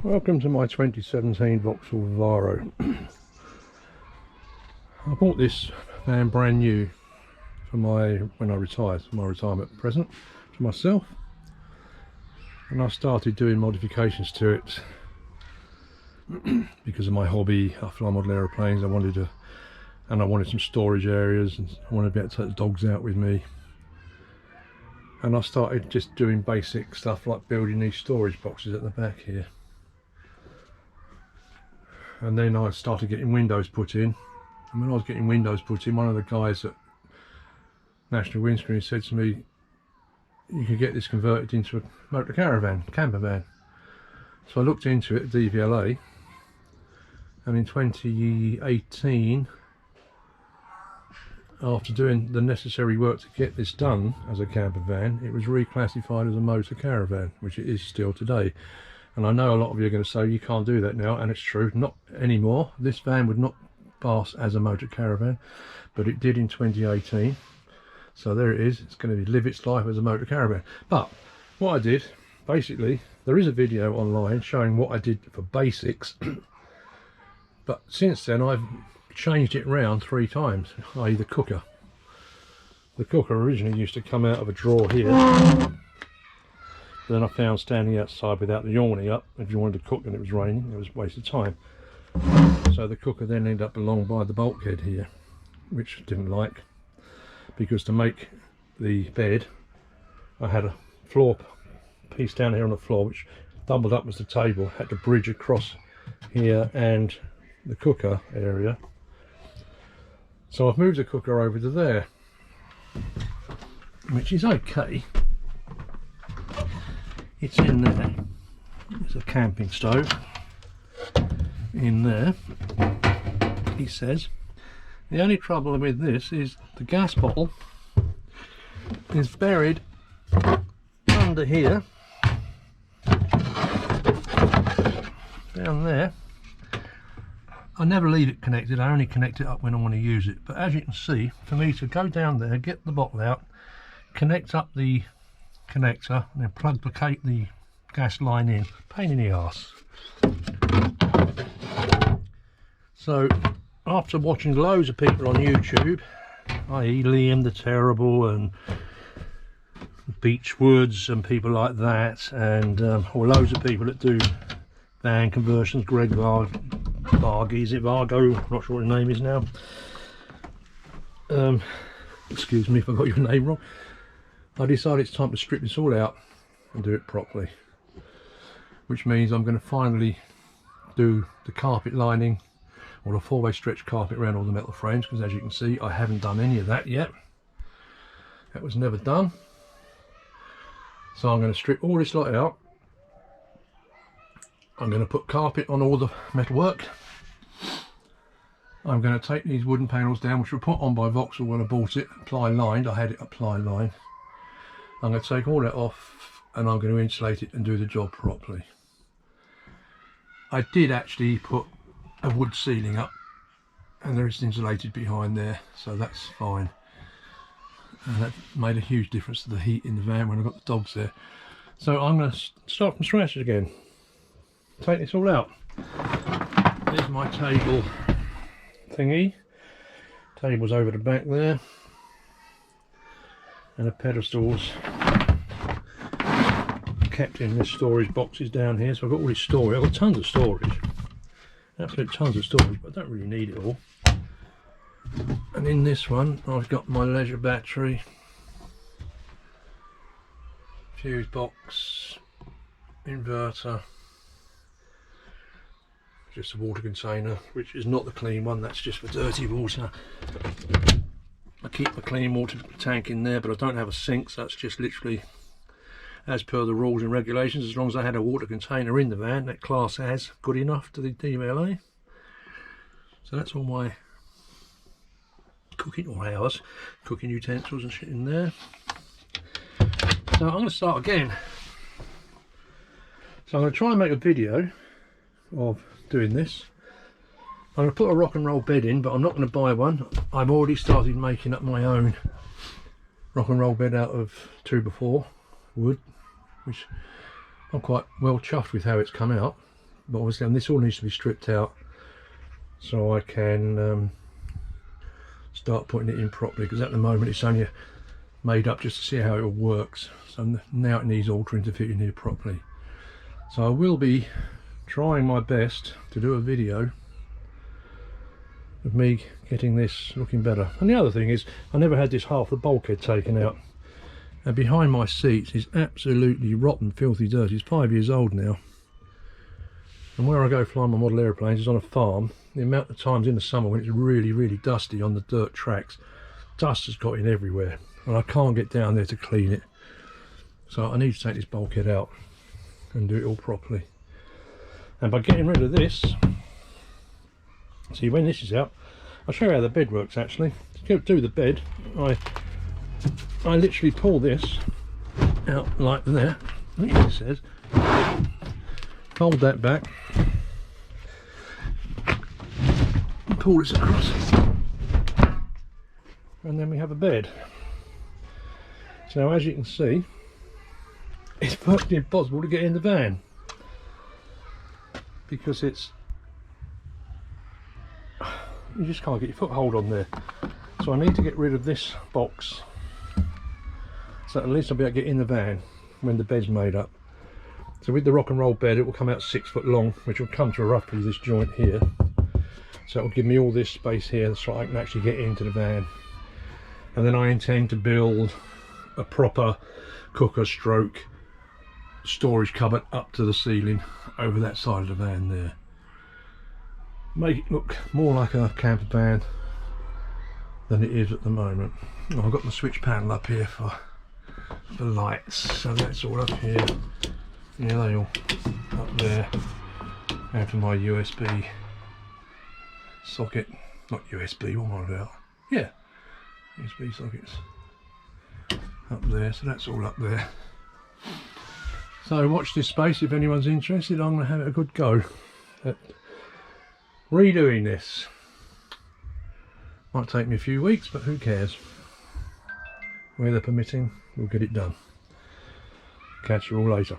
Welcome to my 2017 Vauxhall Vivaro. I bought this van brand new for when I retired, for my retirement present to myself, and I started doing modifications to it because of my hobby. I fly model aeroplanes. I wanted some storage areas, and I wanted to be able to take the dogs out with me. And I started just doing basic stuff like building these storage boxes at the back here. And then I started getting windows put in. And when I was getting windows put in, one of the guys at National Windscreen said to me, you could get this converted into a motor caravan, campervan. So I looked into it, DVLA, and in 2018, after doing the necessary work to get this done as a camper van, it was reclassified as a motor caravan, which it is still today. And I know a lot of you are going to say you can't do that now, and it's true, not anymore. This van would not pass as a motor caravan, but it did in 2018. So there it is, it's going to live its life as a motor caravan. But what I did, basically, there is a video online showing what I did for basics, but since then I've changed it round 3 times, i.e. the cooker. The cooker originally used to come out of a drawer here. Then I found standing outside without the awning up, if you wanted to cook and it was raining, it was a waste of time. So the cooker then ended up along by the bulkhead here, which I didn't like, because to make the bed I had a floor piece down here on the floor which doubled up as the table, had to bridge across here and the cooker area. So I've moved the cooker over to there, which is okay. It's in there. There's a camping stove in there, he says. The only trouble with this is the gas bottle is buried under here, down there. I never leave it connected, I only connect it up when I want to use it. But as you can see, for me to go down there, get the bottle out, connect up the connector, and then plug the gas line in, pain in the arse. So after watching loads of people on YouTube, i.e. Liam the Terrible and Beachwoods and people like that, and or loads of people that do van conversions, Greg Virgo, is it Virgo? I'm not sure what his name is now. Excuse me if I got your name wrong. I decided it's time to strip this all out and do it properly, which means I'm going to finally do the carpet lining, or the 4-way stretch carpet around all the metal frames, because as you can see I haven't done any of that yet. That was never done. So I'm going to strip all this lot out. I'm going to put carpet on all the metalwork. I'm going to take these wooden panels down, which were put on by Vauxhall when I bought it, ply lined. I had it ply lined. I'm going to take all that off and I'm going to insulate it and do the job properly. I did actually put a wood ceiling up, and there is insulated behind there, so that's fine. And that made a huge difference to the heat in the van when I got the dogs there. So I'm going to start from scratch again. Take this all out. There's my table thingy. Table's over the back there, and the pedestals kept in the storage boxes down here. So I've got all this storage. I've got tons of storage, absolute tons of storage, but I don't really need it all. And in this one I've got my leisure battery, fuse box, inverter, just a water container, which is not the clean one, that's just for dirty water. I keep a clean water tank in there, but I don't have a sink, so that's just literally as per the rules and regulations. As long as I had a water container in the van, that class as good enough to the DVLA. So that's all my cooking, or ours, cooking utensils and shit in there. So I'm going to start again. So I'm going to try and make a video of doing this. I'm going to put a rock and roll bed in, but I'm not going to buy one. I've already started making up my own rock and roll bed out of 2x4 wood, which I'm quite well chuffed with how it's come out. but obviously this all needs to be stripped out so I can start putting it in properly, because at the moment it's only made up just to see how it all works. So now it needs altering to fit in here properly. So I will be trying my best to do a video of me getting this looking better. And the other thing is, I never had this half the bulkhead taken out, and behind my seats is absolutely rotten, filthy dirty. It's 5 years old now, and where I go flying my model aeroplanes is on a farm. The amount of times in the summer when it's really, really dusty on the dirt tracks, dust has got in everywhere, and I can't get down there to clean it. So I need to take this bulkhead out and do it all properly. And by getting rid of this, see, when this is out, I'll show you how the bed works actually. To do the bed, I literally pull this out like that, I think it says, fold that back, and pull this across, and then we have a bed. So as you can see, it's virtually impossible to get in the van, because it's, you just can't get your foothold on there. So I need to get rid of this box, so at least I'll be able to get in the van when the bed's made up. So with the rock and roll bed, it will come out 6 foot long, which will come to roughly this joint here. So it will give me all this space here so I can actually get into the van. And then I intend to build a proper cooker stroke storage cupboard up to the ceiling over that side of the van there. Make it look more like a camper van than it is at the moment. I've got the switch panel up here for lights, so that's all up here. Yeah, they all up there. And for my USB socket, not USB, what am I about? Yeah, USB sockets up there, so that's all up there. So watch this space if anyone's interested. I'm going to have a good go at redoing this. Might take me a few weeks, but who cares? Weather permitting, we'll get it done. Catch you all later.